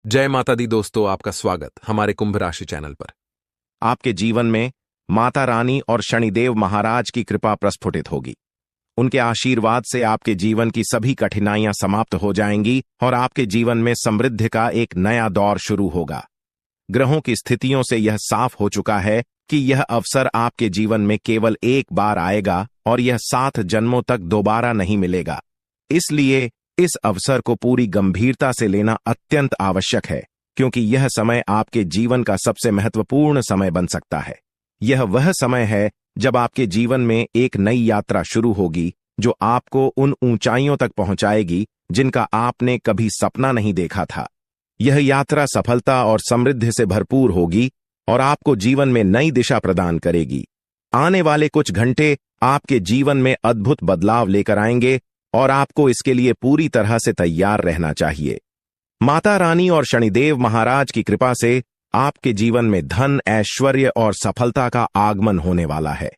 जय माता दी दोस्तों, आपका स्वागत हमारे कुंभ राशि चैनल पर। आपके जीवन में माता रानी और शनिदेव महाराज की कृपा प्रस्फुटित होगी। उनके आशीर्वाद से आपके जीवन की सभी कठिनाइयां समाप्त हो जाएंगी और आपके जीवन में समृद्धि का एक नया दौर शुरू होगा। ग्रहों की स्थितियों से यह साफ हो चुका है कि यह अवसर आपके जीवन में केवल एक बार आएगा और यह 7 जन्मों तक दोबारा नहीं मिलेगा। इसलिए इस अवसर को पूरी गंभीरता से लेना अत्यंत आवश्यक है, क्योंकि यह समय आपके जीवन का सबसे महत्वपूर्ण समय बन सकता है। यह वह समय है जब आपके जीवन में एक नई यात्रा शुरू होगी, जो आपको उन ऊंचाइयों तक पहुंचाएगी जिनका आपने कभी सपना नहीं देखा था। यह यात्रा सफलता और समृद्धि से भरपूर होगी और आपको जीवन में नई दिशा प्रदान करेगी। आने वाले कुछ घंटे आपके जीवन में अद्भुत बदलाव लेकर आएंगे और आपको इसके लिए पूरी तरह से तैयार रहना चाहिए। माता रानी और शनिदेव महाराज की कृपा से आपके जीवन में धन, ऐश्वर्य और सफलता का आगमन होने वाला है।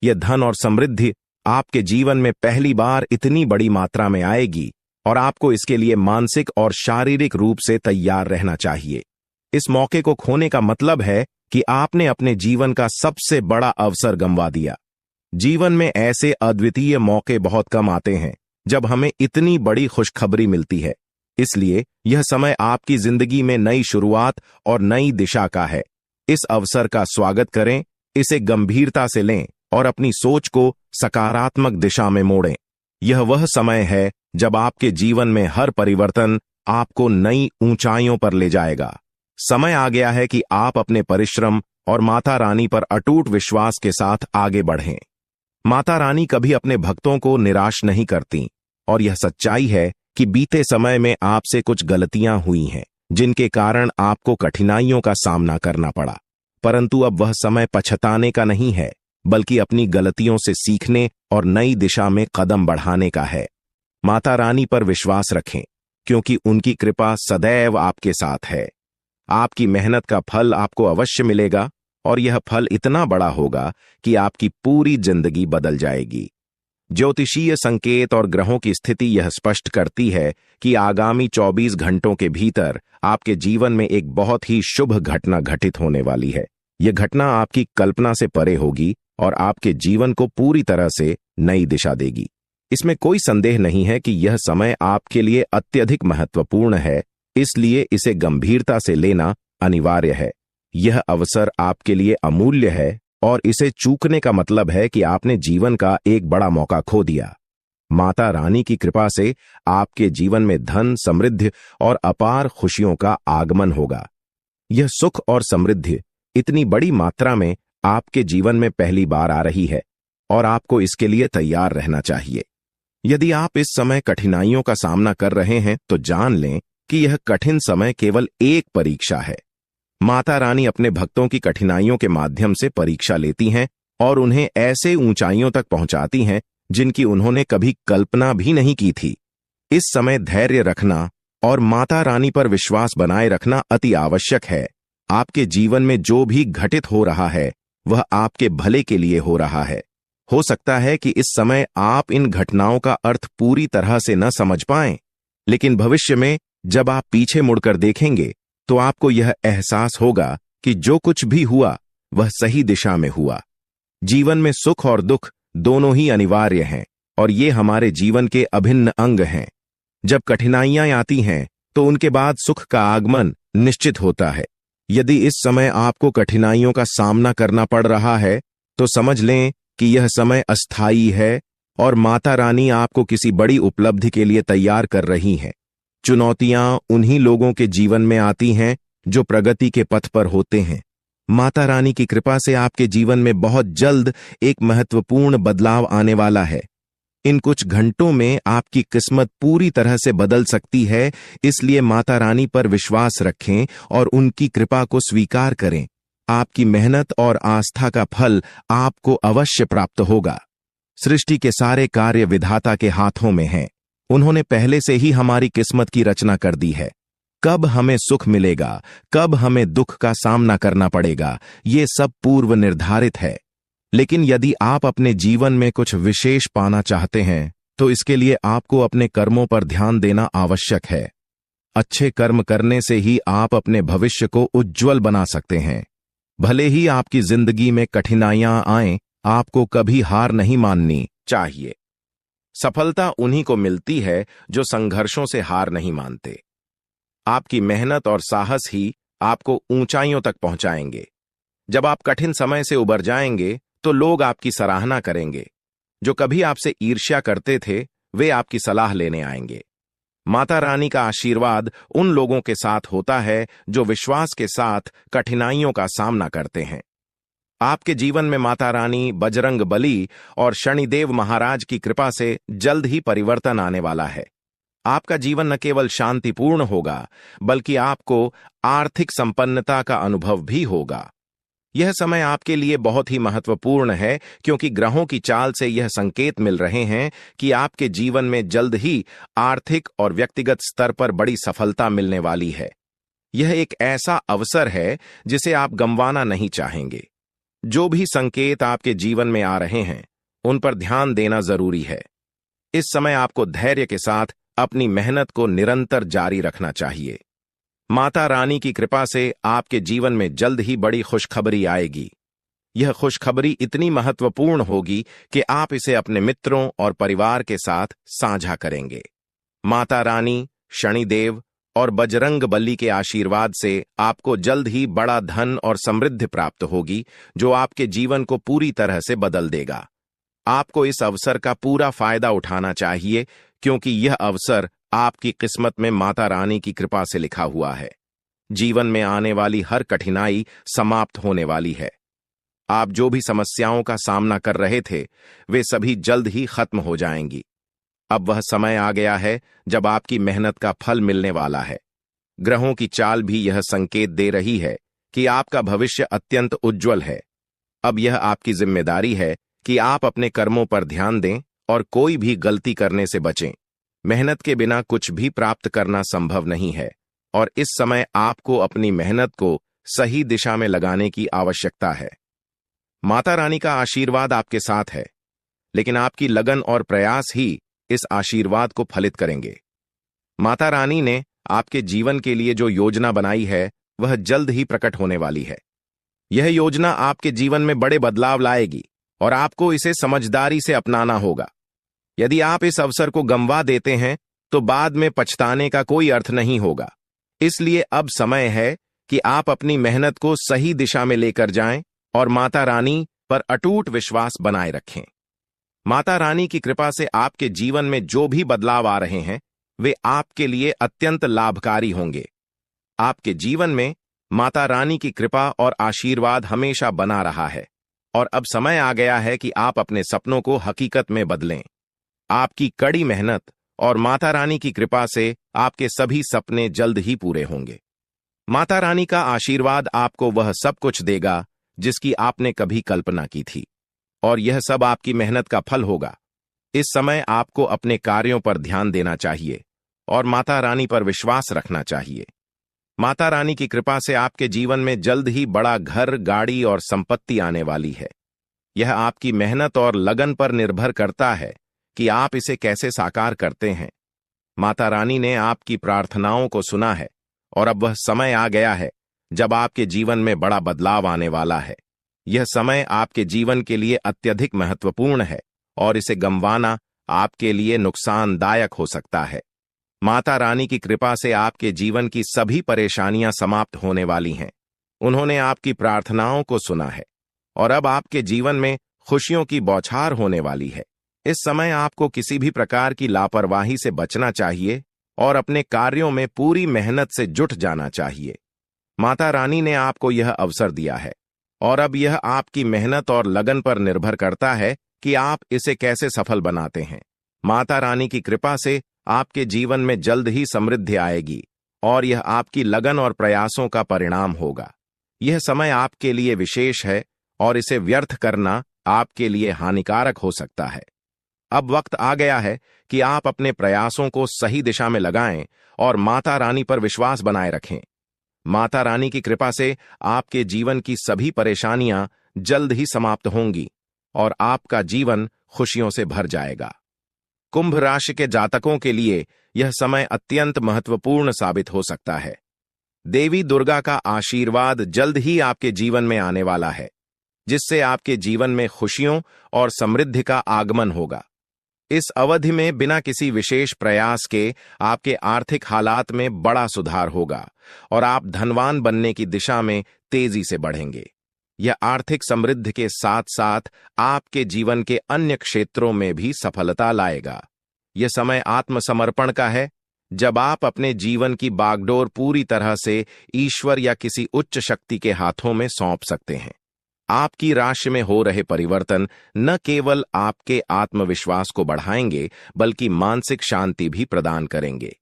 यह धन और समृद्धि आपके जीवन में पहली बार इतनी बड़ी मात्रा में आएगी और आपको इसके लिए मानसिक और शारीरिक रूप से तैयार रहना चाहिए। इस मौके को खोने का मतलब है कि आपने अपने जीवन का सबसे बड़ा अवसर गंवा दिया। जीवन में ऐसे अद्वितीय मौके बहुत कम आते हैं जब हमें इतनी बड़ी खुशखबरी मिलती है। इसलिए यह समय आपकी जिंदगी में नई शुरुआत और नई दिशा का है। इस अवसर का स्वागत करें, इसे गंभीरता से लें और अपनी सोच को सकारात्मक दिशा में मोड़ें। यह वह समय है जब आपके जीवन में हर परिवर्तन आपको नई ऊंचाइयों पर ले जाएगा। समय आ गया है कि आप अपने परिश्रम और माता रानी पर अटूट विश्वास के साथ आगे बढ़ें। माता रानी कभी अपने भक्तों को निराश नहीं करती और यह सच्चाई है कि बीते समय में आपसे कुछ गलतियां हुई हैं, जिनके कारण आपको कठिनाइयों का सामना करना पड़ा। परंतु अब वह समय पछताने का नहीं है, बल्कि अपनी गलतियों से सीखने और नई दिशा में कदम बढ़ाने का है। माता रानी पर विश्वास रखें, क्योंकि उनकी कृपा सदैव आपके साथ है। आपकी मेहनत का फल आपको अवश्य मिलेगा और यह फल इतना बड़ा होगा कि आपकी पूरी जिंदगी बदल जाएगी। ज्योतिषीय संकेत और ग्रहों की स्थिति यह स्पष्ट करती है कि आगामी 24 घंटों के भीतर आपके जीवन में एक बहुत ही शुभ घटना घटित होने वाली है। यह घटना आपकी कल्पना से परे होगी और आपके जीवन को पूरी तरह से नई दिशा देगी। इसमें कोई संदेह नहीं है कि यह समय आपके लिए अत्यधिक महत्वपूर्ण है, इसलिए इसे गंभीरता से लेना अनिवार्य है। यह अवसर आपके लिए अमूल्य है और इसे चूकने का मतलब है कि आपने जीवन का एक बड़ा मौका खो दिया। माता रानी की कृपा से आपके जीवन में धन, समृद्धि और अपार खुशियों का आगमन होगा। यह सुख और समृद्धि इतनी बड़ी मात्रा में आपके जीवन में पहली बार आ रही है और आपको इसके लिए तैयार रहना चाहिए। यदि आप इस समय कठिनाइयों का सामना कर रहे हैं तो जान लें कि यह कठिन समय केवल एक परीक्षा है। माता रानी अपने भक्तों की कठिनाइयों के माध्यम से परीक्षा लेती हैं और उन्हें ऐसे ऊंचाइयों तक पहुंचाती हैं जिनकी उन्होंने कभी कल्पना भी नहीं की थी। इस समय धैर्य रखना और माता रानी पर विश्वास बनाए रखना अति आवश्यक है। आपके जीवन में जो भी घटित हो रहा है वह आपके भले के लिए हो रहा है। हो सकता है कि इस समय आप इन घटनाओं का अर्थ पूरी तरह से न समझ पाएं, लेकिन भविष्य में जब आप पीछे मुड़कर देखेंगे तो आपको यह एहसास होगा कि जो कुछ भी हुआ वह सही दिशा में हुआ। जीवन में सुख और दुख दोनों ही अनिवार्य हैं और ये हमारे जीवन के अभिन्न अंग हैं। जब कठिनाइयां आती हैं तो उनके बाद सुख का आगमन निश्चित होता है। यदि इस समय आपको कठिनाइयों का सामना करना पड़ रहा है तो समझ लें कि यह समय अस्थायी है और माता रानी आपको किसी बड़ी उपलब्धि के लिए तैयार कर रही हैं। चुनौतियां उन्हीं लोगों के जीवन में आती हैं जो प्रगति के पथ पर होते हैं। माता रानी की कृपा से आपके जीवन में बहुत जल्द एक महत्वपूर्ण बदलाव आने वाला है। इन कुछ घंटों में आपकी किस्मत पूरी तरह से बदल सकती है, इसलिए माता रानी पर विश्वास रखें और उनकी कृपा को स्वीकार करें। आपकी मेहनत और आस्था का फल आपको अवश्य प्राप्त होगा। सृष्टि के सारे कार्य विधाता के हाथों में हैं। उन्होंने पहले से ही हमारी किस्मत की रचना कर दी है। कब हमें सुख मिलेगा, कब हमें दुख का सामना करना पड़ेगा, ये सब पूर्व निर्धारित है। लेकिन यदि आप अपने जीवन में कुछ विशेष पाना चाहते हैं तो इसके लिए आपको अपने कर्मों पर ध्यान देना आवश्यक है। अच्छे कर्म करने से ही आप अपने भविष्य को उज्जवल बना सकते हैं। भले ही आपकी जिंदगी में कठिनाइयां आएं, आपको कभी हार नहीं माननी चाहिए। सफलता उन्हीं को मिलती है जो संघर्षों से हार नहीं मानते। आपकी मेहनत और साहस ही आपको ऊंचाइयों तक पहुंचाएंगे। जब आप कठिन समय से उबर जाएंगे तो लोग आपकी सराहना करेंगे। जो कभी आपसे ईर्ष्या करते थे वे आपकी सलाह लेने आएंगे। माता रानी का आशीर्वाद उन लोगों के साथ होता है जो विश्वास के साथ कठिनाइयों का सामना करते हैं। आपके जीवन में माता रानी, बजरंग बली और शनिदेव महाराज की कृपा से जल्द ही परिवर्तन आने वाला है। आपका जीवन न केवल शांतिपूर्ण होगा बल्कि आपको आर्थिक संपन्नता का अनुभव भी होगा। यह समय आपके लिए बहुत ही महत्वपूर्ण है क्योंकि ग्रहों की चाल से यह संकेत मिल रहे हैं कि आपके जीवन में जल्द ही आर्थिक और व्यक्तिगत स्तर पर बड़ी सफलता मिलने वाली है। यह एक ऐसा अवसर है जिसे आप गंवाना नहीं चाहेंगे। जो भी संकेत आपके जीवन में आ रहे हैं उन पर ध्यान देना जरूरी है। इस समय आपको धैर्य के साथ अपनी मेहनत को निरंतर जारी रखना चाहिए। माता रानी की कृपा से आपके जीवन में जल्द ही बड़ी खुशखबरी आएगी। यह खुशखबरी इतनी महत्वपूर्ण होगी कि आप इसे अपने मित्रों और परिवार के साथ साझा करेंगे। माता रानी, शनिदेव और बजरंग बली के आशीर्वाद से आपको जल्द ही बड़ा धन और समृद्धि प्राप्त होगी जो आपके जीवन को पूरी तरह से बदल देगा। आपको इस अवसर का पूरा फायदा उठाना चाहिए क्योंकि यह अवसर आपकी किस्मत में माता रानी की कृपा से लिखा हुआ है। जीवन में आने वाली हर कठिनाई समाप्त होने वाली है। आप जो भी समस्याओं का सामना कर रहे थे वे सभी जल्द ही खत्म हो जाएंगी। अब वह समय आ गया है जब आपकी मेहनत का फल मिलने वाला है। ग्रहों की चाल भी यह संकेत दे रही है कि आपका भविष्य अत्यंत उज्जवल है। अब यह आपकी जिम्मेदारी है कि आप अपने कर्मों पर ध्यान दें और कोई भी गलती करने से बचें। मेहनत के बिना कुछ भी प्राप्त करना संभव नहीं है और इस समय आपको अपनी मेहनत को सही दिशा में लगाने की आवश्यकता है। माता रानी का आशीर्वाद आपके साथ है, लेकिन आपकी लगन और प्रयास ही इस आशीर्वाद को फलित करेंगे। माता रानी ने आपके जीवन के लिए जो योजना बनाई है वह जल्द ही प्रकट होने वाली है। यह योजना आपके जीवन में बड़े बदलाव लाएगी और आपको इसे समझदारी से अपनाना होगा। यदि आप इस अवसर को गंवा देते हैं तो बाद में पछताने का कोई अर्थ नहीं होगा। इसलिए अब समय है कि आप अपनी मेहनत को सही दिशा में लेकर जाएं और माता रानी पर अटूट विश्वास बनाए रखें। माता रानी की कृपा से आपके जीवन में जो भी बदलाव आ रहे हैं वे आपके लिए अत्यंत लाभकारी होंगे। आपके जीवन में माता रानी की कृपा और आशीर्वाद हमेशा बना रहा है और अब समय आ गया है कि आप अपने सपनों को हकीकत में बदलें। आपकी कड़ी मेहनत और माता रानी की कृपा से आपके सभी सपने जल्द ही पूरे होंगे। माता रानी का आशीर्वाद आपको वह सब कुछ देगा जिसकी आपने कभी कल्पना की थी और यह सब आपकी मेहनत का फल होगा। इस समय आपको अपने कार्यों पर ध्यान देना चाहिए और माता रानी पर विश्वास रखना चाहिए। माता रानी की कृपा से आपके जीवन में जल्द ही बड़ा घर, गाड़ी और संपत्ति आने वाली है। यह आपकी मेहनत और लगन पर निर्भर करता है कि आप इसे कैसे साकार करते हैं। माता रानी ने आपकी प्रार्थनाओं को सुना है और अब वह समय आ गया है जब आपके जीवन में बड़ा बदलाव आने वाला है। यह समय आपके जीवन के लिए अत्यधिक महत्वपूर्ण है और इसे गंवाना आपके लिए नुकसानदायक हो सकता है। माता रानी की कृपा से आपके जीवन की सभी परेशानियां समाप्त होने वाली हैं। उन्होंने आपकी प्रार्थनाओं को सुना है और अब आपके जीवन में खुशियों की बौछार होने वाली है। इस समय आपको किसी भी प्रकार की लापरवाही से बचना चाहिए और अपने कार्यों में पूरी मेहनत से जुट जाना चाहिए। माता रानी ने आपको यह अवसर दिया है और अब यह आपकी मेहनत और लगन पर निर्भर करता है कि आप इसे कैसे सफल बनाते हैं। माता रानी की कृपा से आपके जीवन में जल्द ही समृद्धि आएगी और यह आपकी लगन और प्रयासों का परिणाम होगा। यह समय आपके लिए विशेष है और इसे व्यर्थ करना आपके लिए हानिकारक हो सकता है। अब वक्त आ गया है कि आप अपने प्रयासों को सही दिशा में लगाएं और माता रानी पर विश्वास बनाए रखें। माता रानी की कृपा से आपके जीवन की सभी परेशानियां जल्द ही समाप्त होंगी और आपका जीवन खुशियों से भर जाएगा। कुंभ राशि के जातकों के लिए यह समय अत्यंत महत्वपूर्ण साबित हो सकता है। देवी दुर्गा का आशीर्वाद जल्द ही आपके जीवन में आने वाला है, जिससे आपके जीवन में खुशियों और समृद्धि का आगमन होगा। इस अवधि में बिना किसी विशेष प्रयास के आपके आर्थिक हालात में बड़ा सुधार होगा और आप धनवान बनने की दिशा में तेजी से बढ़ेंगे। यह आर्थिक समृद्धि के साथ साथ आपके जीवन के अन्य क्षेत्रों में भी सफलता लाएगा। यह समय आत्मसमर्पण का है, जब आप अपने जीवन की बागडोर पूरी तरह से ईश्वर या किसी उच्च शक्ति के हाथों में सौंप सकते हैं। आपकी राशि में हो रहे परिवर्तन न केवल आपके आत्मविश्वास को बढ़ाएंगे, बल्कि मानसिक शांति भी प्रदान करेंगे।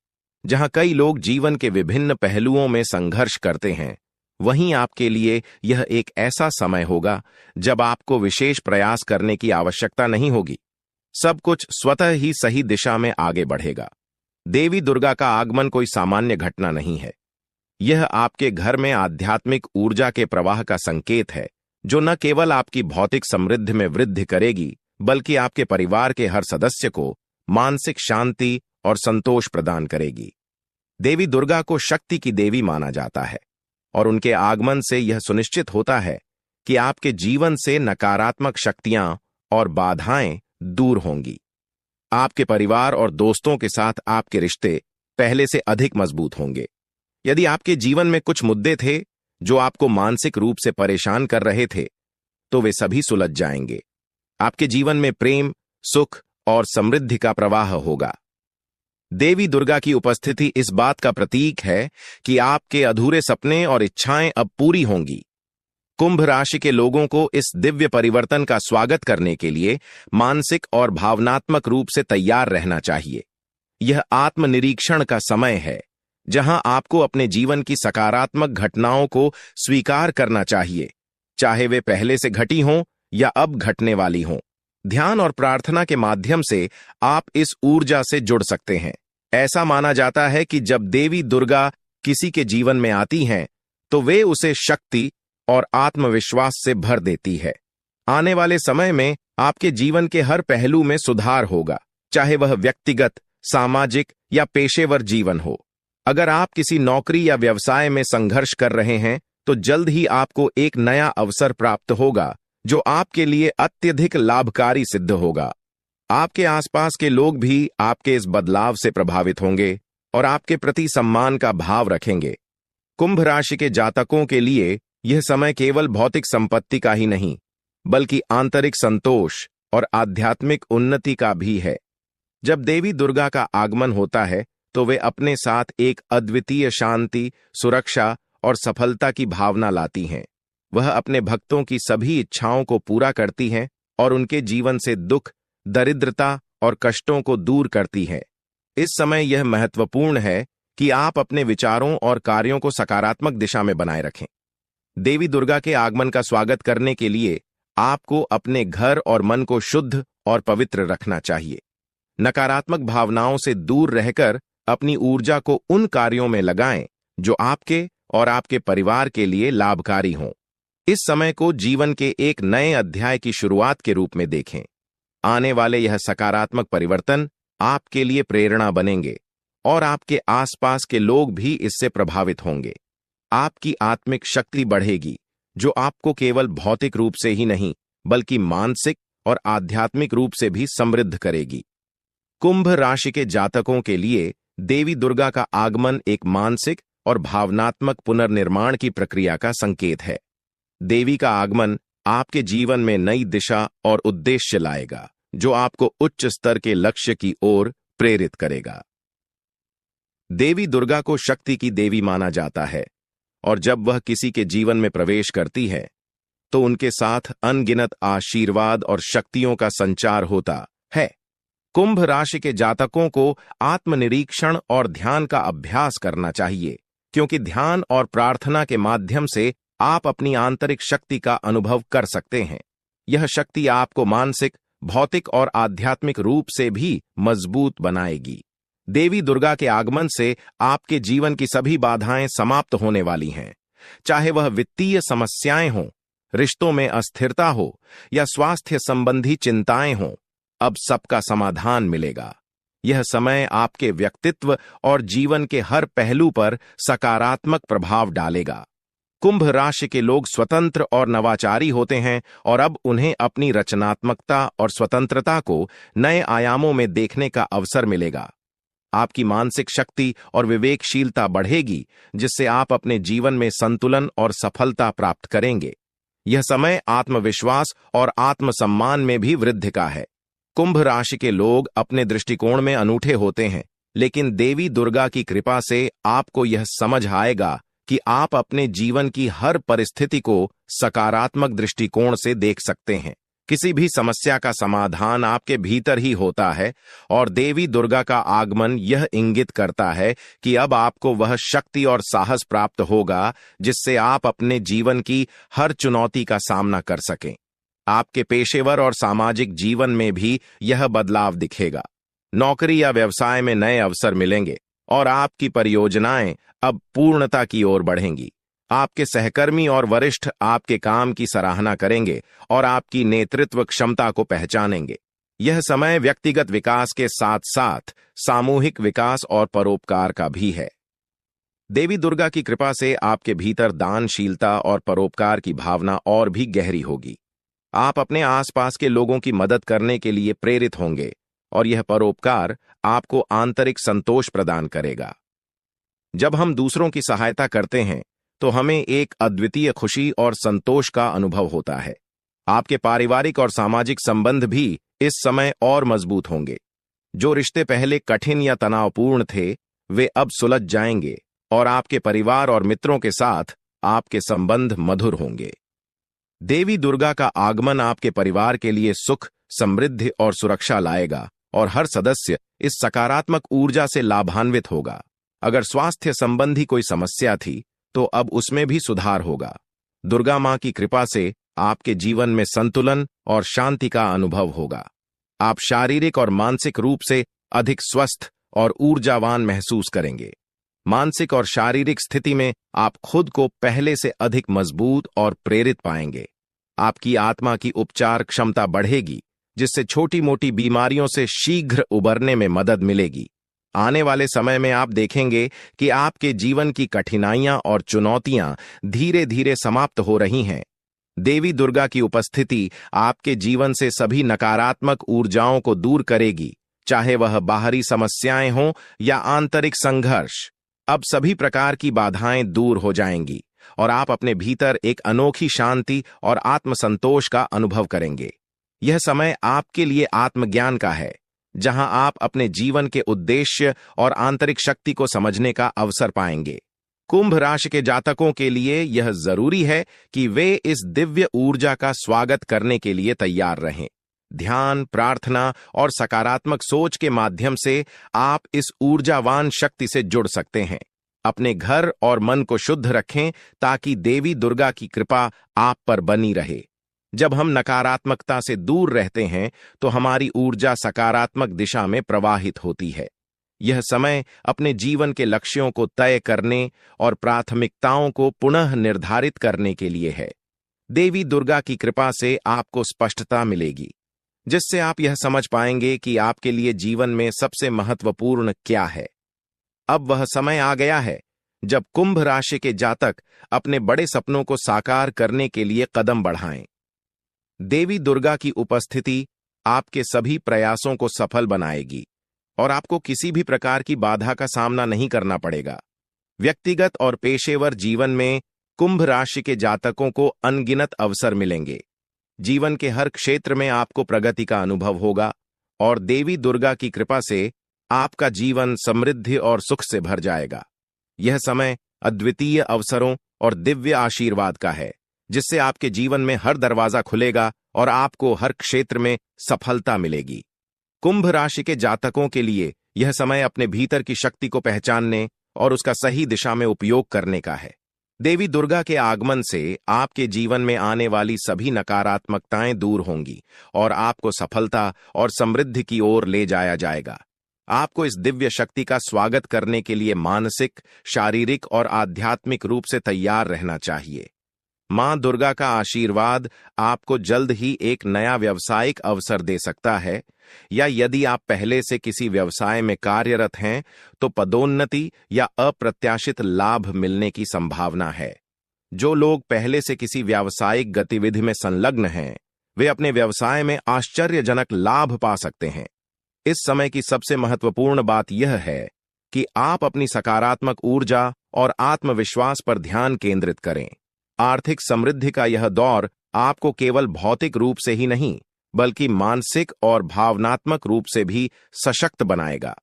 जहां कई लोग जीवन के विभिन्न पहलुओं में संघर्ष करते हैं, वहीं आपके लिए यह एक ऐसा समय होगा जब आपको विशेष प्रयास करने की आवश्यकता नहीं होगी। सब कुछ स्वतः ही सही दिशा में आगे बढ़ेगा। देवी दुर्गा का आगमन कोई सामान्य घटना नहीं है। यह आपके घर में आध्यात्मिक ऊर्जा के प्रवाह का संकेत है, जो न केवल आपकी भौतिक समृद्धि में वृद्धि करेगी, बल्कि आपके परिवार के हर सदस्य को मानसिक शांति और संतोष प्रदान करेगी। देवी दुर्गा को शक्ति की देवी माना जाता है और उनके आगमन से यह सुनिश्चित होता है कि आपके जीवन से नकारात्मक शक्तियां और बाधाएं दूर होंगी। आपके परिवार और दोस्तों के साथ आपके रिश्ते पहले से अधिक मजबूत होंगे। यदि आपके जीवन में कुछ मुद्दे थे जो आपको मानसिक रूप से परेशान कर रहे थे, तो वे सभी सुलझ जाएंगे। आपके जीवन में प्रेम, सुख और समृद्धि का प्रवाह होगा। देवी दुर्गा की उपस्थिति इस बात का प्रतीक है कि आपके अधूरे सपने और इच्छाएं अब पूरी होंगी। कुंभ राशि के लोगों को इस दिव्य परिवर्तन का स्वागत करने के लिए मानसिक और भावनात्मक रूप से तैयार रहना चाहिए। यह आत्मनिरीक्षण का समय है, जहां आपको अपने जीवन की सकारात्मक घटनाओं को स्वीकार करना चाहिए, चाहे वे पहले से घटी हों या अब घटने वाली हों। ध्यान और प्रार्थना के माध्यम से आप इस ऊर्जा से जुड़ सकते हैं। ऐसा माना जाता है कि जब देवी दुर्गा किसी के जीवन में आती हैं, तो वे उसे शक्ति और आत्मविश्वास से भर देती है। आने वाले समय में आपके जीवन के हर पहलू में सुधार होगा, चाहे वह व्यक्तिगत, सामाजिक या पेशेवर जीवन हो। अगर आप किसी नौकरी या व्यवसाय में संघर्ष कर रहे हैं, तो जल्द ही आपको एक नया अवसर प्राप्त होगा, जो आपके लिए अत्यधिक लाभकारी सिद्ध होगा। आपके आसपास के लोग भी आपके इस बदलाव से प्रभावित होंगे और आपके प्रति सम्मान का भाव रखेंगे। कुंभ राशि के जातकों के लिए यह समय केवल भौतिक संपत्ति का ही नहीं, बल्कि आंतरिक संतोष और आध्यात्मिक उन्नति का भी है। जब देवी दुर्गा का आगमन होता है, तो वे अपने साथ एक अद्वितीय शांति, सुरक्षा और सफलता की भावना लाती हैं। वह अपने भक्तों की सभी इच्छाओं को पूरा करती हैं और उनके जीवन से दुख, दरिद्रता और कष्टों को दूर करती हैं। इस समय यह महत्वपूर्ण है कि आप अपने विचारों और कार्यों को सकारात्मक दिशा में बनाए रखें। देवी दुर्गा के आगमन का स्वागत करने के लिए आपको अपने घर और मन को शुद्ध और पवित्र रखना चाहिए। नकारात्मक भावनाओं से दूर रहकर अपनी ऊर्जा को उन कार्यों में लगाएं जो आपके और आपके परिवार के लिए लाभकारी हों। इस समय को जीवन के एक नए अध्याय की शुरुआत के रूप में देखें। आने वाले यह सकारात्मक परिवर्तन आपके लिए प्रेरणा बनेंगे और आपके आसपास के लोग भी इससे प्रभावित होंगे। आपकी आत्मिक शक्ति बढ़ेगी, जो आपको केवल भौतिक रूप से ही नहीं, बल्कि मानसिक और आध्यात्मिक रूप से भी समृद्ध करेगी। कुंभ राशि के जातकों के लिए देवी दुर्गा का आगमन एक मानसिक और भावनात्मक पुनर्निर्माण की प्रक्रिया का संकेत है। देवी का आगमन आपके जीवन में नई दिशा और उद्देश्य लाएगा, जो आपको उच्च स्तर के लक्ष्य की ओर प्रेरित करेगा। देवी दुर्गा को शक्ति की देवी माना जाता है और जब वह किसी के जीवन में प्रवेश करती है, तो उनके साथ अनगिनत आशीर्वाद और शक्तियों का संचार होता है। कुंभ राशि के जातकों को आत्मनिरीक्षण और ध्यान का अभ्यास करना चाहिए, क्योंकि ध्यान और प्रार्थना के माध्यम से आप अपनी आंतरिक शक्ति का अनुभव कर सकते हैं। यह शक्ति आपको मानसिक, भौतिक और आध्यात्मिक रूप से भी मजबूत बनाएगी। देवी दुर्गा के आगमन से आपके जीवन की सभी बाधाएं समाप्त होने वाली हैं, चाहे वह वित्तीय समस्याएं हों, रिश्तों में अस्थिरता हो या स्वास्थ्य संबंधी चिंताएं हों। अब सबका समाधान मिलेगा। यह समय आपके व्यक्तित्व और जीवन के हर पहलू पर सकारात्मक प्रभाव डालेगा। कुंभ राशि के लोग स्वतंत्र और नवाचारी होते हैं और अब उन्हें अपनी रचनात्मकता और स्वतंत्रता को नए आयामों में देखने का अवसर मिलेगा। आपकी मानसिक शक्ति और विवेकशीलता बढ़ेगी, जिससे आप अपने जीवन में संतुलन और सफलता प्राप्त करेंगे। यह समय आत्मविश्वास और आत्मसम्मान में भी वृद्धि का है। कुंभ राशि के लोग अपने दृष्टिकोण में अनूठे होते हैं, लेकिन देवी दुर्गा की कृपा से आपको यह समझ आएगा कि आप अपने जीवन की हर परिस्थिति को सकारात्मक दृष्टिकोण से देख सकते हैं। किसी भी समस्या का समाधान आपके भीतर ही होता है और देवी दुर्गा का आगमन यह इंगित करता है कि अब आपको वह शक्ति और साहस प्राप्त होगा जिससे आप अपने जीवन की हर चुनौती का सामना कर सकें। आपके पेशेवर और सामाजिक जीवन में भी यह बदलाव दिखेगा। नौकरी या व्यवसाय में नए अवसर मिलेंगे और आपकी परियोजनाएं अब पूर्णता की ओर बढ़ेंगी। आपके सहकर्मी और वरिष्ठ आपके काम की सराहना करेंगे और आपकी नेतृत्व क्षमता को पहचानेंगे। यह समय व्यक्तिगत विकास के साथ साथ सामूहिक विकास और परोपकार का भी है। देवी दुर्गा की कृपा से आपके भीतर दानशीलता और परोपकार की भावना और भी गहरी होगी। आप अपने आसपास के लोगों की मदद करने के लिए प्रेरित होंगे और यह परोपकार आपको आंतरिक संतोष प्रदान करेगा। जब हम दूसरों की सहायता करते हैं तो हमें एक अद्वितीय खुशी और संतोष का अनुभव होता है। आपके पारिवारिक और सामाजिक संबंध भी इस समय और मजबूत होंगे। जो रिश्ते पहले कठिन या तनावपूर्ण थे, वे अब सुलझ जाएंगे और आपके परिवार और मित्रों के साथ आपके संबंध मधुर होंगे। देवी दुर्गा का आगमन आपके परिवार के लिए सुख, समृद्धि और सुरक्षा लाएगा और हर सदस्य इस सकारात्मक ऊर्जा से लाभान्वित होगा। अगर स्वास्थ्य संबंधी कोई समस्या थी तो अब उसमें भी सुधार होगा। दुर्गा मां की कृपा से आपके जीवन में संतुलन और शांति का अनुभव होगा। आप शारीरिक और मानसिक रूप से अधिक स्वस्थ और ऊर्जावान महसूस करेंगे। मानसिक और शारीरिक स्थिति में आप खुद को पहले से अधिक मजबूत और प्रेरित पाएंगे। आपकी आत्मा की उपचार क्षमता बढ़ेगी, जिससे छोटी मोटी बीमारियों से शीघ्र उबरने में मदद मिलेगी। आने वाले समय में आप देखेंगे कि आपके जीवन की कठिनाइयां और चुनौतियां धीरे धीरे समाप्त हो रही हैं। देवी दुर्गा की उपस्थिति आपके जीवन से सभी नकारात्मक ऊर्जाओं को दूर करेगी, चाहे वह बाहरी समस्याएं हों या आंतरिक संघर्ष। अब सभी प्रकार की बाधाएं दूर हो जाएंगी और आप अपने भीतर एक अनोखी शांति और आत्मसंतोष का अनुभव करेंगे। यह समय आपके लिए आत्मज्ञान का है, जहां आप अपने जीवन के उद्देश्य और आंतरिक शक्ति को समझने का अवसर पाएंगे। कुंभ राशि के जातकों के लिए यह जरूरी है कि वे इस दिव्य ऊर्जा का स्वागत करने के लिए तैयार रहें। ध्यान, प्रार्थना और सकारात्मक सोच के माध्यम से आप इस ऊर्जावान शक्ति से जुड़ सकते हैं। अपने घर और मन को शुद्ध रखें ताकि देवी दुर्गा की कृपा आप पर बनी रहे। जब हम नकारात्मकता से दूर रहते हैं तो हमारी ऊर्जा सकारात्मक दिशा में प्रवाहित होती है। यह समय अपने जीवन के लक्ष्यों को तय करने और प्राथमिकताओं को पुनः निर्धारित करने के लिए है। देवी दुर्गा की कृपा से आपको स्पष्टता मिलेगी, जिससे आप यह समझ पाएंगे कि आपके लिए जीवन में सबसे महत्वपूर्ण क्या है। अब वह समय आ गया है जब कुंभ राशि के जातक अपने बड़े सपनों को साकार करने के लिए कदम बढ़ाएं। देवी दुर्गा की उपस्थिति आपके सभी प्रयासों को सफल बनाएगी और आपको किसी भी प्रकार की बाधा का सामना नहीं करना पड़ेगा। व्यक्तिगत और पेशेवर जीवन में कुंभ राशि के जातकों को अनगिनत अवसर मिलेंगे। जीवन के हर क्षेत्र में आपको प्रगति का अनुभव होगा और देवी दुर्गा की कृपा से आपका जीवन समृद्धि और सुख से भर जाएगा। यह समय अद्वितीय अवसरों और दिव्य आशीर्वाद का है, जिससे आपके जीवन में हर दरवाजा खुलेगा और आपको हर क्षेत्र में सफलता मिलेगी। कुंभ राशि के जातकों के लिए यह समय अपने भीतर की शक्ति को पहचानने और उसका सही दिशा में उपयोग करने का है। देवी दुर्गा के आगमन से आपके जीवन में आने वाली सभी नकारात्मकताएं दूर होंगी और आपको सफलता और समृद्धि की ओर ले जाया जाएगा। आपको इस दिव्य शक्ति का स्वागत करने के लिए मानसिक, शारीरिक और आध्यात्मिक रूप से तैयार रहना चाहिए। मां दुर्गा का आशीर्वाद आपको जल्द ही एक नया व्यावसायिक अवसर दे सकता है, या यदि आप पहले से किसी व्यवसाय में कार्यरत हैं तो पदोन्नति या अप्रत्याशित लाभ मिलने की संभावना है। जो लोग पहले से किसी व्यावसायिक गतिविधि में संलग्न हैं वे अपने व्यवसाय में आश्चर्यजनक लाभ पा सकते हैं। इस समय की सबसे महत्वपूर्ण बात यह है कि आप अपनी सकारात्मक ऊर्जा और आत्मविश्वास पर ध्यान केंद्रित करें। आर्थिक समृद्धि का यह दौर आपको केवल भौतिक रूप से ही नहीं बल्कि मानसिक और भावनात्मक रूप से भी सशक्त बनाएगा।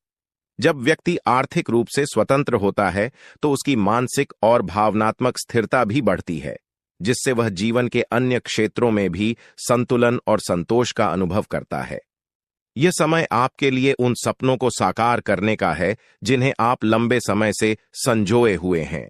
जब व्यक्ति आर्थिक रूप से स्वतंत्र होता है तो उसकी मानसिक और भावनात्मक स्थिरता भी बढ़ती है, जिससे वह जीवन के अन्य क्षेत्रों में भी संतुलन और संतोष का अनुभव करता है। यह समय आपके लिए उन सपनों को साकार करने का है जिन्हें आप लंबे समय से संजोए हुए हैं।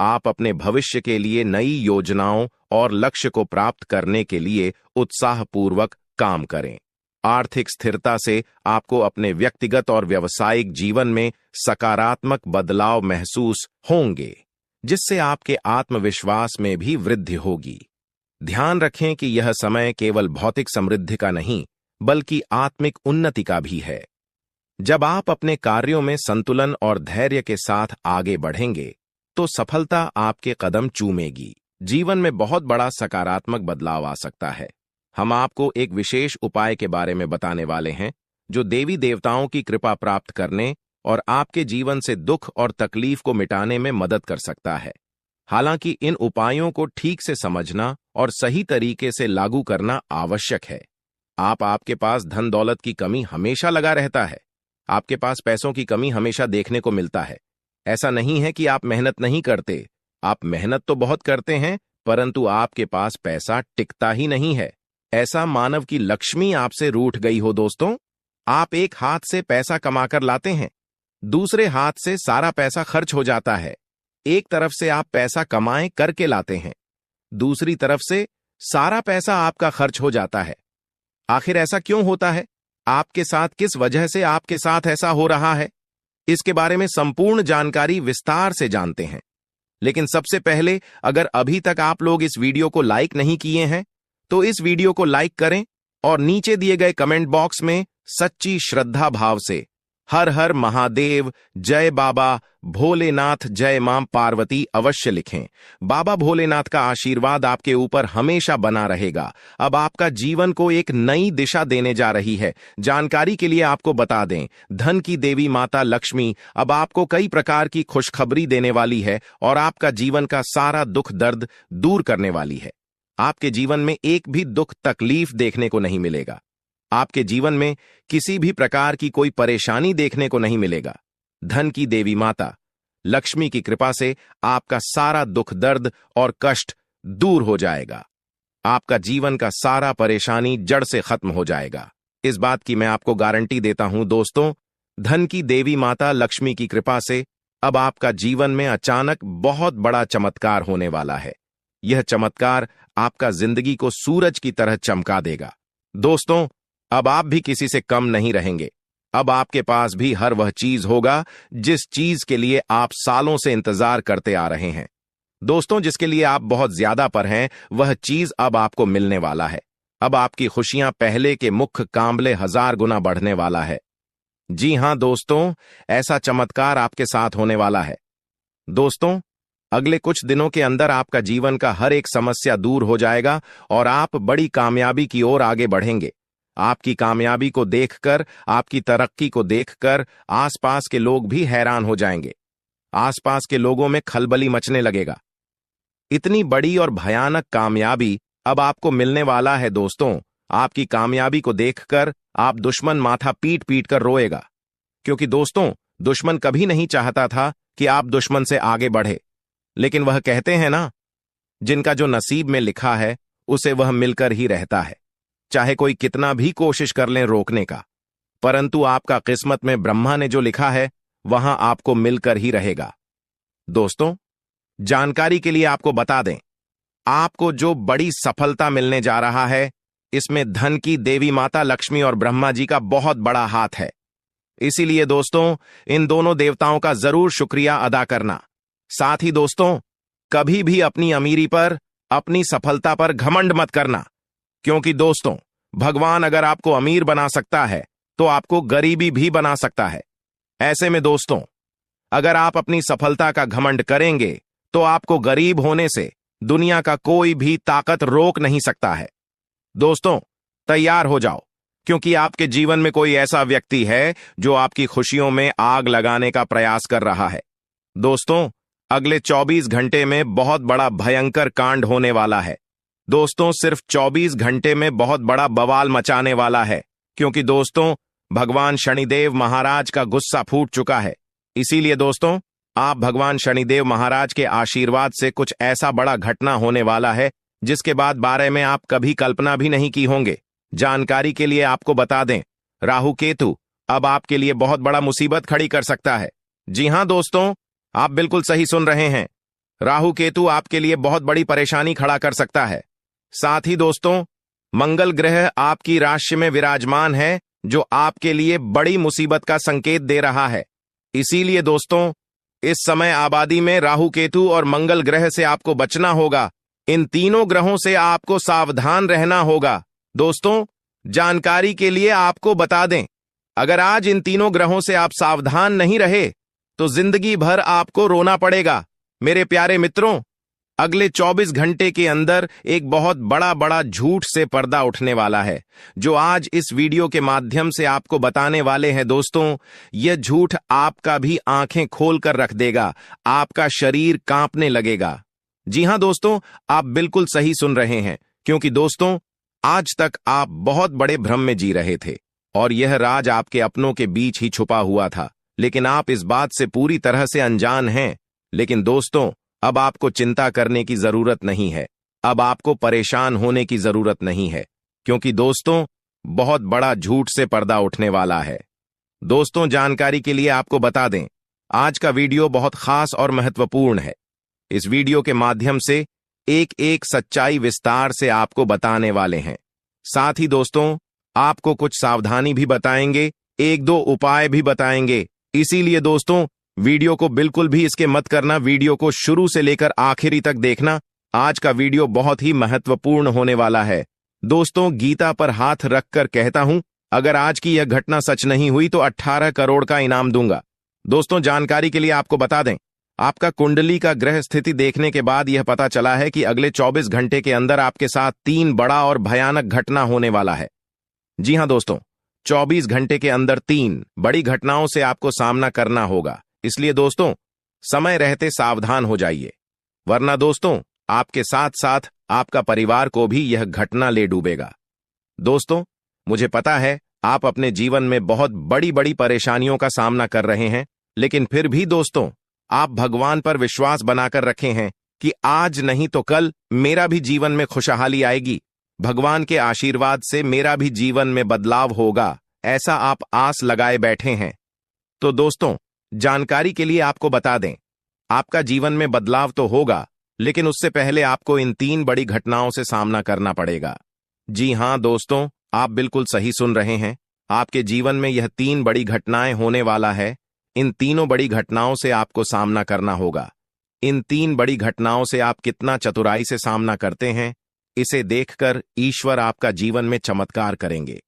आप अपने भविष्य के लिए नई योजनाओं और लक्ष्य को प्राप्त करने के लिए उत्साहपूर्वक काम करें। आर्थिक स्थिरता से आपको अपने व्यक्तिगत और व्यावसायिक जीवन में सकारात्मक बदलाव महसूस होंगे, जिससे आपके आत्मविश्वास में भी वृद्धि होगी। ध्यान रखें कि यह समय केवल भौतिक समृद्धि का नहीं बल्कि आत्मिक उन्नति का भी है। जब आप अपने कार्यों में संतुलन और धैर्य के साथ आगे बढ़ेंगे तो सफलता आपके कदम चूमेगी। जीवन में बहुत बड़ा सकारात्मक बदलाव आ सकता है। हम आपको एक विशेष उपाय के बारे में बताने वाले हैं जो देवी देवताओं की कृपा प्राप्त करने और आपके जीवन से दुख और तकलीफ को मिटाने में मदद कर सकता है। हालांकि इन उपायों को ठीक से समझना और सही तरीके से लागू करना आवश्यक है। आपके पास धन दौलत की कमी हमेशा लगा रहता है। आपके पास पैसों की कमी हमेशा देखने को मिलता है। ऐसा नहीं है कि आप मेहनत नहीं करते, आप मेहनत तो बहुत करते हैं, परंतु आपके पास पैसा टिकता ही नहीं है। ऐसा मानव की लक्ष्मी आपसे रूठ गई हो। दोस्तों, आप एक हाथ से पैसा कमाकर लाते हैं, दूसरे हाथ से सारा पैसा खर्च हो जाता है। एक तरफ से आप पैसा कमाए करके लाते हैं, दूसरी तरफ से सारा पैसा आपका खर्च हो जाता है। आखिर ऐसा क्यों होता है? आपके साथ किस वजह से आपके साथ ऐसा हो रहा है? इसके बारे में संपूर्ण जानकारी विस्तार से जानते हैं। लेकिन सबसे पहले, अगर अभी तक आप लोग इस वीडियो को लाइक नहीं किए हैं तो इस वीडियो को लाइक करें और नीचे दिए गए कमेंट बॉक्स में सच्ची श्रद्धा भाव से हर हर महादेव, जय बाबा भोलेनाथ, जय मां पार्वती अवश्य लिखें। बाबा भोलेनाथ का आशीर्वाद आपके ऊपर हमेशा बना रहेगा। अब आपका जीवन को एक नई दिशा देने जा रही है। जानकारी के लिए आपको बता दें, धन की देवी माता लक्ष्मी अब आपको कई प्रकार की खुशखबरी देने वाली है और आपका जीवन का सारा दुख दर्द दूर करने वाली है। आपके जीवन में एक भी दुख तकलीफ देखने को नहीं मिलेगा। आपके जीवन में किसी भी प्रकार की कोई परेशानी देखने को नहीं मिलेगा। धन की देवी माता लक्ष्मी की कृपा से आपका सारा दुख दर्द और कष्ट दूर हो जाएगा। आपका जीवन का सारा परेशानी जड़ से खत्म हो जाएगा। इस बात की मैं आपको गारंटी देता हूं दोस्तों। धन की देवी माता लक्ष्मी की कृपा से अब आपका जीवन में अचानक बहुत बड़ा चमत्कार होने वाला है। यह चमत्कार आपका जिंदगी को सूरज की तरह चमका देगा। दोस्तों, अब आप भी किसी से कम नहीं रहेंगे। अब आपके पास भी हर वह चीज होगा जिस चीज के लिए आप सालों से इंतजार करते आ रहे हैं। दोस्तों, जिसके लिए आप बहुत ज्यादा पर हैं, वह चीज अब आपको मिलने वाला है। अब आपकी खुशियां पहले के मुख्य कामले 1000 गुना बढ़ने वाला है। जी हां दोस्तों, ऐसा चमत्कार आपके साथ होने वाला है। दोस्तों, अगले कुछ दिनों के अंदर आपका जीवन का हर एक समस्या दूर हो जाएगा और आप बड़ी कामयाबी की ओर आगे बढ़ेंगे। आपकी कामयाबी को देखकर, आपकी तरक्की को देखकर आसपास के लोग भी हैरान हो जाएंगे। आसपास के लोगों में खलबली मचने लगेगा। इतनी बड़ी और भयानक कामयाबी अब आपको मिलने वाला है। दोस्तों, आपकी कामयाबी को देखकर आप दुश्मन माथा पीट पीट कर रोएगा, क्योंकि दोस्तों, दुश्मन कभी नहीं चाहता था कि आप दुश्मन से आगे बढ़े। लेकिन वह कहते हैं ना, जिनका जो नसीब में लिखा है उसे वह मिलकर ही रहता है। चाहे कोई कितना भी कोशिश कर लें रोकने का, परंतु आपका किस्मत में ब्रह्मा ने जो लिखा है वहां आपको मिलकर ही रहेगा। दोस्तों, जानकारी के लिए आपको बता दें, आपको जो बड़ी सफलता मिलने जा रहा है, इसमें धन की देवी माता लक्ष्मी और ब्रह्मा जी का बहुत बड़ा हाथ है। इसीलिए दोस्तों, इन दोनों देवताओं का जरूर शुक्रिया अदा करना। साथ ही दोस्तों, कभी भी अपनी अमीरी पर, अपनी सफलता पर घमंड मत करना, क्योंकि दोस्तों, भगवान अगर आपको अमीर बना सकता है तो आपको गरीबी भी बना सकता है। ऐसे में दोस्तों, अगर आप अपनी सफलता का घमंड करेंगे तो आपको गरीब होने से दुनिया का कोई भी ताकत रोक नहीं सकता है। दोस्तों, तैयार हो जाओ, क्योंकि आपके जीवन में कोई ऐसा व्यक्ति है जो आपकी खुशियों में आग लगाने का प्रयास कर रहा है। दोस्तों, अगले 24 घंटे में बहुत बड़ा भयंकर कांड होने वाला है। दोस्तों, सिर्फ 24 घंटे में बहुत बड़ा बवाल मचाने वाला है, क्योंकि दोस्तों, भगवान शनिदेव महाराज का गुस्सा फूट चुका है। इसीलिए दोस्तों, आप भगवान शनिदेव महाराज के आशीर्वाद से कुछ ऐसा बड़ा घटना होने वाला है जिसके बारे में आप कभी कल्पना भी नहीं की होंगे। जानकारी के लिए आपको बता दें, राहु केतु अब आपके लिए बहुत बड़ा मुसीबत खड़ी कर सकता है। जी हां दोस्तों, आप बिल्कुल सही सुन रहे हैं। राहु केतु आपके लिए बहुत बड़ी परेशानी खड़ा कर सकता है। साथ ही दोस्तों, मंगल ग्रह आपकी राशि में विराजमान है, जो आपके लिए बड़ी मुसीबत का संकेत दे रहा है। इसीलिए दोस्तों, इस समय आबादी में राहु केतु और मंगल ग्रह से आपको बचना होगा। इन तीनों ग्रहों से आपको सावधान रहना होगा। दोस्तों, जानकारी के लिए आपको बता दें, अगर आज इन तीनों ग्रहों से आप सावधान नहीं रहे तो जिंदगी भर आपको रोना पड़ेगा। मेरे प्यारे मित्रों, अगले 24 घंटे के अंदर एक बहुत बड़ा झूठ से पर्दा उठने वाला है, जो आज इस वीडियो के माध्यम से आपको बताने वाले हैं। दोस्तों, यह झूठ आपका भी आंखें खोल कर रख देगा, आपका शरीर कांपने लगेगा। जी हां दोस्तों, आप बिल्कुल सही सुन रहे हैं, क्योंकि दोस्तों, आज तक आप बहुत बड़े भ्रम में जी रहे थे और यह राज आपके अपनों के बीच ही छुपा हुआ था, लेकिन आप इस बात से पूरी तरह से अनजान हैं। लेकिन दोस्तों, अब आपको चिंता करने की जरूरत नहीं है, अब आपको परेशान होने की जरूरत नहीं है, क्योंकि दोस्तों, बहुत बड़ा झूठ से पर्दा उठने वाला है। दोस्तों, जानकारी के लिए आपको बता दें, आज का वीडियो बहुत खास और महत्वपूर्ण है। इस वीडियो के माध्यम से एक एक सच्चाई विस्तार से आपको बताने वाले हैं। साथ ही दोस्तों, आपको कुछ सावधानी भी बताएंगे, एक दो उपाय भी बताएंगे। इसीलिए दोस्तों, वीडियो को बिल्कुल भी इसके मत करना, वीडियो को शुरू से लेकर आखिरी तक देखना। आज का वीडियो बहुत ही महत्वपूर्ण होने वाला है। दोस्तों, गीता पर हाथ रखकर कहता हूं, अगर आज की यह घटना सच नहीं हुई तो 18 करोड़ का इनाम दूंगा। दोस्तों, जानकारी के लिए आपको बता दें, आपका कुंडली का ग्रह स्थिति देखने के बाद यह पता चला है कि अगले 24 घंटे के अंदर आपके साथ 3 बड़ा और भयानक घटना होने वाला है। जी हां दोस्तों, 24 घंटे के अंदर 3 बड़ी घटनाओं से आपको सामना करना होगा। इसलिए दोस्तों, समय रहते सावधान हो जाइए, वरना दोस्तों, आपके साथ साथ आपका परिवार को भी यह घटना ले डूबेगा। दोस्तों, मुझे पता है आप अपने जीवन में बहुत बड़ी परेशानियों का सामना कर रहे हैं, लेकिन फिर भी दोस्तों, आप भगवान पर विश्वास बनाकर रखे हैं कि आज नहीं तो कल मेरा भी जीवन में खुशहाली आएगी, भगवान के आशीर्वाद से मेरा भी जीवन में बदलाव होगा, ऐसा आप आस लगाए बैठे हैं। तो दोस्तों, जानकारी के लिए आपको बता दें, आपका जीवन में बदलाव तो होगा, लेकिन उससे पहले आपको इन 3 बड़ी घटनाओं से सामना करना पड़ेगा। जी हां दोस्तों, आप बिल्कुल सही सुन रहे हैं, आपके जीवन में यह 3 बड़ी घटनाएं होने वाला है। इन तीनों बड़ी घटनाओं से आपको सामना करना होगा। इन 3 बड़ी घटनाओं से आप कितना चतुराई से सामना करते हैं, इसे देखकर ईश्वर आपका जीवन में चमत्कार करेंगे।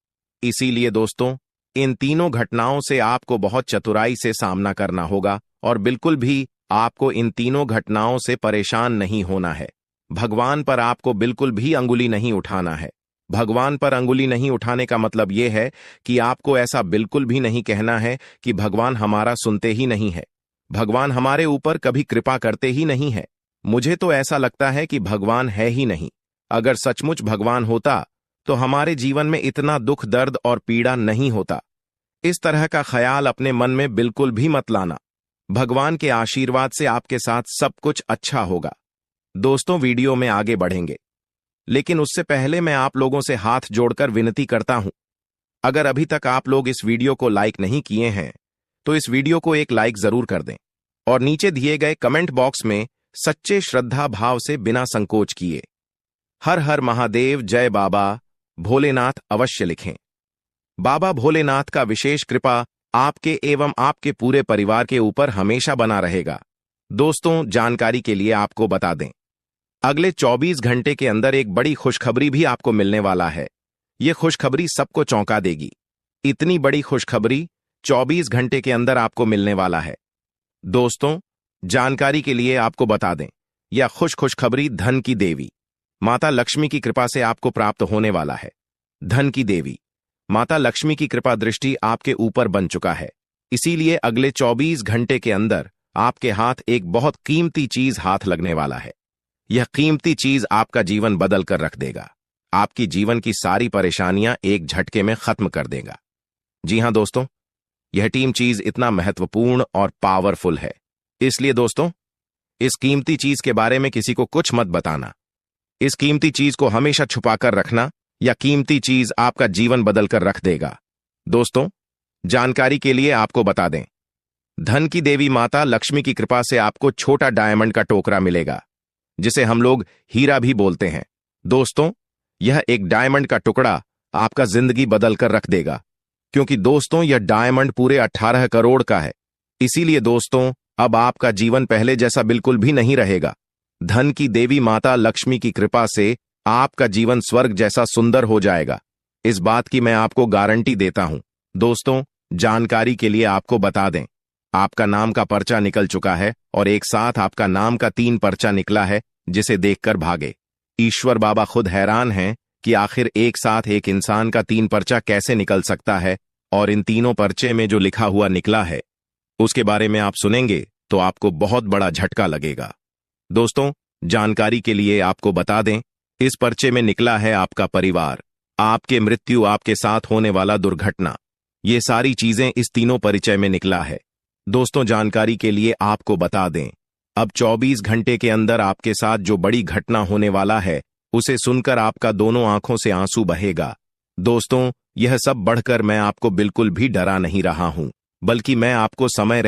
इसीलिए दोस्तों, इन तीनों घटनाओं से आपको बहुत चतुराई से सामना करना होगा और बिल्कुल भी आपको इन तीनों घटनाओं से परेशान नहीं होना है। भगवान पर आपको बिल्कुल भी अंगुली नहीं उठाना है। भगवान पर अंगुली नहीं उठाने का मतलब यह है कि आपको ऐसा बिल्कुल भी नहीं कहना है कि भगवान हमारा सुनते ही नहीं है, भगवान हमारे ऊपर कभी कृपा करते ही नहीं है, मुझे तो ऐसा लगता है कि भगवान है ही नहीं। अगर सचमुच भगवान होता तो हमारे जीवन में इतना दुख, दर्द और पीड़ा नहीं होता। इस तरह का ख्याल अपने मन में बिल्कुल भी मत लाना। भगवान के आशीर्वाद से आपके साथ सब कुछ अच्छा होगा। दोस्तों, वीडियो में आगे बढ़ेंगे, लेकिन उससे पहले मैं आप लोगों से हाथ जोड़कर विनती करता हूं, अगर अभी तक आप लोग इस वीडियो को लाइक नहीं किए हैं तो इस वीडियो को एक लाइक जरूर कर दें और नीचे दिए गए कमेंट बॉक्स में सच्चे श्रद्धा भाव से बिना संकोच किए हर हर महादेव, जय बाबा भोलेनाथ अवश्य लिखें। बाबा भोलेनाथ का विशेष कृपा आपके एवं आपके पूरे परिवार के ऊपर हमेशा बना रहेगा। दोस्तों, जानकारी के लिए आपको बता दें, अगले 24 घंटे के अंदर एक बड़ी खुशखबरी भी आपको मिलने वाला है। यह खुशखबरी सबको चौंका देगी। इतनी बड़ी खुशखबरी 24 घंटे के अंदर आपको मिलने वाला है। दोस्तों, जानकारी के लिए आपको बता दें, यह खुशखबरी धन की देवी माता लक्ष्मी की कृपा से आपको प्राप्त होने वाला है। धन की देवी माता लक्ष्मी की कृपा दृष्टि आपके ऊपर बन चुका है, इसीलिए अगले 24 घंटे के अंदर आपके हाथ एक बहुत कीमती चीज हाथ लगने वाला है। यह कीमती चीज आपका जीवन बदल कर रख देगा, आपकी जीवन की सारी परेशानियां एक झटके में खत्म कर देगा। जी हां दोस्तों, यह टीम चीज इतना महत्वपूर्ण और पावरफुल है, इसलिए दोस्तों इस कीमती चीज के बारे में किसी को कुछ मत बताना। इस कीमती चीज को हमेशा छुपाकर रखना, या कीमती चीज आपका जीवन बदल कर रख देगा। दोस्तों, जानकारी के लिए आपको बता दें, धन की देवी माता लक्ष्मी की कृपा से आपको छोटा डायमंड का टोकरा मिलेगा, जिसे हम लोग हीरा भी बोलते हैं। दोस्तों, यह एक डायमंड का टुकड़ा आपका जिंदगी बदल कर रख देगा, क्योंकि दोस्तों यह डायमंड पूरे 18 करोड़ का है। इसीलिए दोस्तों अब आपका जीवन पहले जैसा बिल्कुल भी नहीं रहेगा। धन की देवी माता लक्ष्मी की कृपा से आपका जीवन स्वर्ग जैसा सुंदर हो जाएगा, इस बात की मैं आपको गारंटी देता हूं। दोस्तों, जानकारी के लिए आपको बता दें, आपका नाम का पर्चा निकल चुका है और एक साथ आपका नाम का 3 पर्चा निकला है, जिसे देखकर भागे। ईश्वर बाबा खुद हैरान हैं कि आखिर एक साथ एक इंसान का 3 पर्चा कैसे निकल सकता है, और इन तीनों पर्चे में जो लिखा हुआ निकला है उसके बारे में आप सुनेंगे तो आपको बहुत बड़ा झटका लगेगा। दोस्तों, जानकारी के लिए आपको बता दें, इस पर्चे में निकला है आपका परिवार, आपके मृत्यु, आपके साथ होने वाला दुर्घटना, ये सारी चीजें इस तीनों परिचय में निकला है। दोस्तों, जानकारी के लिए आपको बता दें, अब 24 घंटे के अंदर आपके साथ जो बड़ी घटना होने वाला है उसे सुनकर आपका दोनों आंखों से आंसू बहेगा। दोस्तों, यह सब बढ़कर मैं आपको बिल्कुल भी डरा नहीं रहा हूं, बल्कि मैं आपको समय